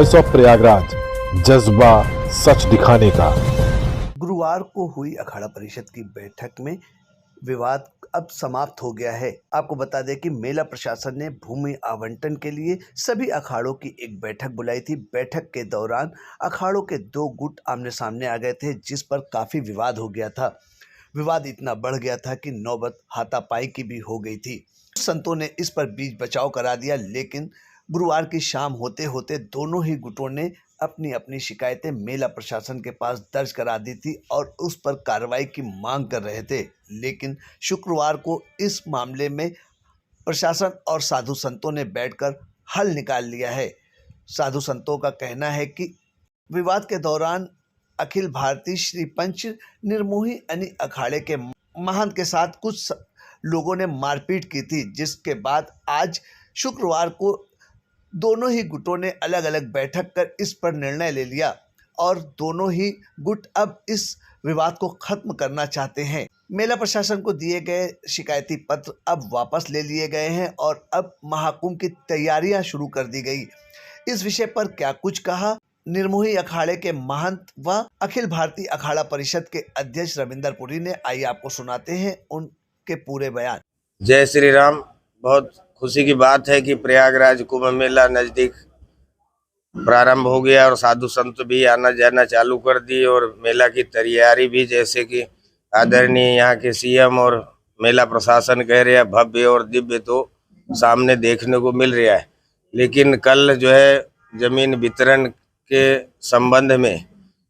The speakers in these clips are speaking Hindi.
वॉइस ऑफ प्रयागराज, जज्बा सच दिखाने का। गुरुवार को हुई अखाड़ा परिषद की बैठक में विवाद अब समाप्त हो गया है। आपको बता दें कि मेला प्रशासन ने भूमि आवंटन के लिए सभी अखाड़ों की एक बैठक बुलाई थी। बैठक के दौरान अखाड़ों के दो गुट आमने सामने आ गए थे, जिस पर काफी विवाद हो गया था। विवाद इतना बढ़ गया था कि नौबत हाथापाई की भी हो गई थी। संतों ने इस पर बीच बचाव करा दिया, लेकिन गुरुवार की शाम होते होते दोनों ही गुटों ने अपनी अपनी शिकायतें मेला प्रशासन के पास दर्ज करा दी थी और उस पर कार्रवाई की मांग कर रहे थे। लेकिन शुक्रवार को इस मामले में प्रशासन और साधु संतों ने बैठकर हल निकाल लिया है। साधु संतों का कहना है कि विवाद के दौरान अखिल भारतीय श्री पंच निर्मोही यानी अखाड़े के महंत के साथ कुछ लोगों ने मारपीट की थी, जिसके बाद आज शुक्रवार को दोनों ही गुटों ने अलग अलग बैठक कर इस पर निर्णय ले लिया और दोनों ही गुट अब इस विवाद को खत्म करना चाहते हैं। मेला प्रशासन को दिए गए शिकायती पत्र अब वापस ले लिए गए हैं और अब महाकुंभ की तैयारियां शुरू कर दी गई। इस विषय पर क्या कुछ कहा निर्मोही अखाड़े के महंत व अखिल भारतीय अखाड़ा परिषद के अध्यक्ष रविंदर पुरी ने, आइए आपको सुनाते हैं उनके पूरे बयान। जय श्री राम। बहुत खुशी की बात है कि प्रयागराज कुंभ मेला नजदीक प्रारंभ हो गया और साधु संत भी आना जाना चालू कर दिए और मेला की तैयारी भी, जैसे कि आदरणीय यहाँ के सीएम और मेला प्रशासन कह रहे हैं, भव्य और दिव्य तो सामने देखने को मिल रहा है। लेकिन कल जो है जमीन वितरण के संबंध में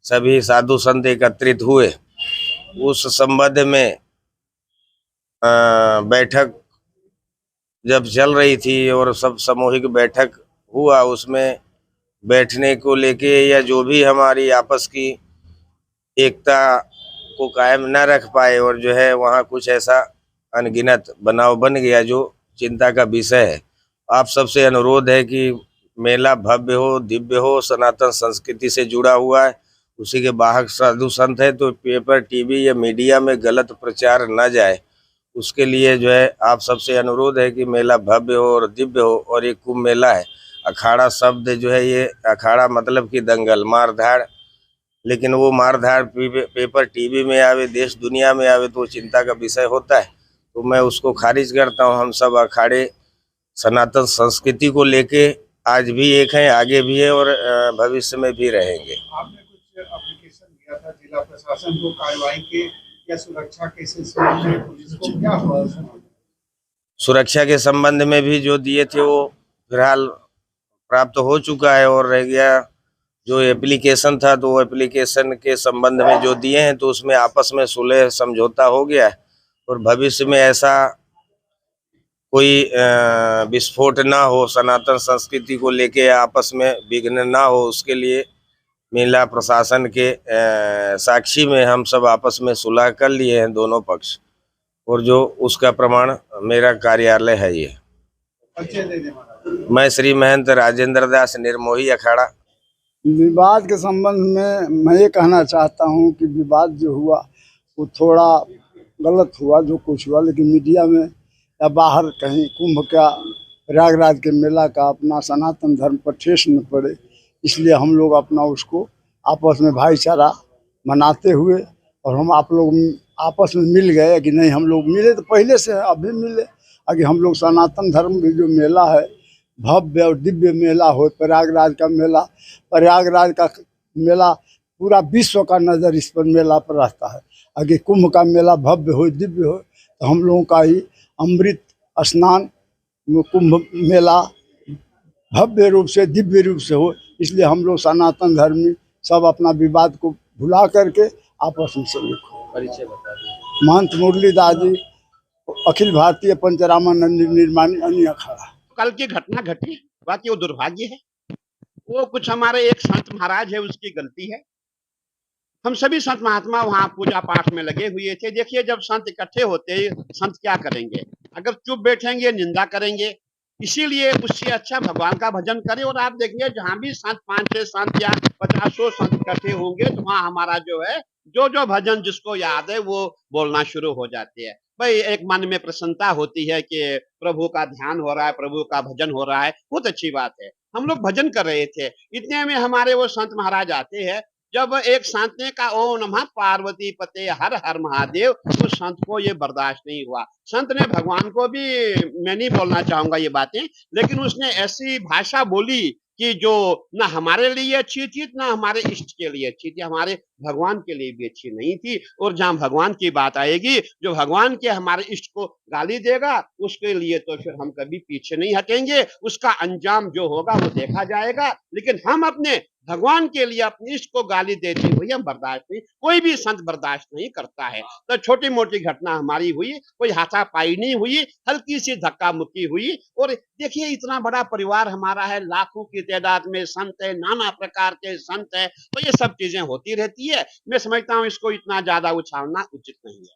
सभी साधु संत एकत्रित हुए। उस संबंध में बैठक जब चल रही थी और सब सामूहिक बैठक हुआ, उसमें बैठने को लेके या जो भी हमारी आपस की एकता को कायम न रख पाए और जो है वहाँ कुछ ऐसा अनगिनत बनाव बन गया जो चिंता का विषय है। आप सबसे अनुरोध है कि मेला भव्य हो, दिव्य हो, सनातन संस्कृति से जुड़ा हुआ है, उसी के वाहक साधु संत है, तो पेपर, टीवी या मीडिया में गलत प्रचार न जाए। उसके लिए जो है आप सबसे अनुरोध है कि मेला भव्य हो और दिव्य हो। और एक कुंभ मेला है, अखाड़ा शब्द जो है, ये अखाड़ा मतलब कि दंगल, मारधाड़, लेकिन वो मारधाड़ पेपर टीवी में आवे, देश दुनिया में आवे तो चिंता का विषय होता है, तो मैं उसको खारिज करता हूँ। हम सब अखाड़े सनातन संस्कृति को लेके आज भी एक हैं, आगे भी है और भविष्य में भी रहेंगे। आपने कुछ एप्लीकेशन दिया था जिला प्रशासन को कार्रवाई के या सुरक्षा के सिलसिले में, पुलिस को क्या हुआ? सुरक्षा के संबंध में भी जो दिए थे वो फिलहाल प्राप्त हो चुका है और रह गया जो एप्लीकेशन था, तो वो एप्लीकेशन के संबंध में जो दिए हैं तो उसमें आपस में सुलह समझौता हो गया है और भविष्य में ऐसा कोई विस्फोट ना हो, सनातन संस्कृति को लेके आपस में विघ्न ना हो, उसके लिए मेला प्रशासन के साक्षी में हम सब आपस में सुलह कर लिए हैं दोनों पक्ष, और जो उसका प्रमाण मेरा कार्यालय है। ये मैं श्री महंत राजेंद्र दास निर्मोही अखाड़ा। विवाद के संबंध में मैं ये कहना चाहता हूँ कि विवाद जो हुआ वो थोड़ा गलत हुआ जो कुछ हुआ, लेकिन मीडिया में या बाहर कहीं कुंभ का, प्रयागराज के मेला का अपना सनातन धर्म पर ठेस न पड़े, इसलिए हम लोग अपना उसको आपस में भाईचारा मनाते हुए और हम आप लोग आपस में मिल गए कि नहीं, हम लोग मिले तो पहले से अभी मिले आगे। हम लोग सनातन धर्म भी जो मेला है, भव्य और दिव्य मेला हो, प्रयागराज का मेला, प्रयागराज का मेला पूरा विश्व का नज़र इस पर मेला पर रहता है। आगे कुंभ का मेला भव्य हो, दिव्य हो, तो हम लोगों का ही अमृत स्नान कुंभ मेला भव्य रूप से, दिव्य रूप से हो, इसलिए हम लोग सनातन धर्मी सब अपना विवाद को भुला करके आपस में सब परिचय बता दें। महंत मुरलीदास जी, अखिल भारतीय पंचरामानंद निर्माणी अखाड़ा। कल की घटना घटी, बाकी वो दुर्भाग्य है, वो कुछ हमारे एक संत महाराज है उसकी गलती है। हम सभी संत महात्मा वहां पूजा पाठ में लगे हुए थे। देखिए, जब संत इकट्ठे होते संत क्या करेंगे? अगर चुप बैठेंगे निंदा करेंगे, इसीलिए उससे अच्छा भगवान का भजन करें। और आप देखिए, जहां भी संत 5-6 संत या 50 संत इकट्ठे होंगे तो वहां हमारा जो है जो भजन जिसको याद है वो बोलना शुरू हो जाते हैं। भाई, एक मन में प्रसन्नता होती है कि प्रभु का ध्यान हो रहा है, प्रभु का भजन हो रहा है, बहुत अच्छी बात है। हम लोग भजन कर रहे थे, इतने में हमारे वो संत महाराज आते हैं। जब एक संत ने कहा ओम नमः पार्वती पते हर हर महादेव, उस संत को ये बर्दाश्त नहीं हुआ। संत ने भगवान को भी, मैं नहीं बोलना चाहूंगा ये बातें, लेकिन उसने ऐसी भाषा बोली कि जो ना हमारे लिए अच्छी थी, ना हमारे इष्ट के लिए अच्छी थी, हमारे भगवान के लिए भी अच्छी नहीं थी। और जहां भगवान की बात आएगी, जो भगवान के हमारे इष्ट को गाली देगा, उसके लिए तो फिर हम कभी पीछे नहीं हटेंगे, उसका अंजाम जो होगा वो देखा जाएगा। लेकिन हम अपने भगवान के लिए अपने इष्ट को गाली देते हुए हम बर्दाश्त नहीं, कोई भी संत बर्दाश्त नहीं करता है। तो छोटी मोटी घटना हमारी हुई, कोई हाथापाई नहीं हुई, हल्की सी धक्का मुक्की हुई। और देखिए इतना बड़ा परिवार हमारा है, लाखों की तादाद में संत है, नाना प्रकार के संत है, तो ये सब चीजें होती रहती है। मैं समझता हूँ इसको इतना ज्यादा उछालना उचित नहीं है।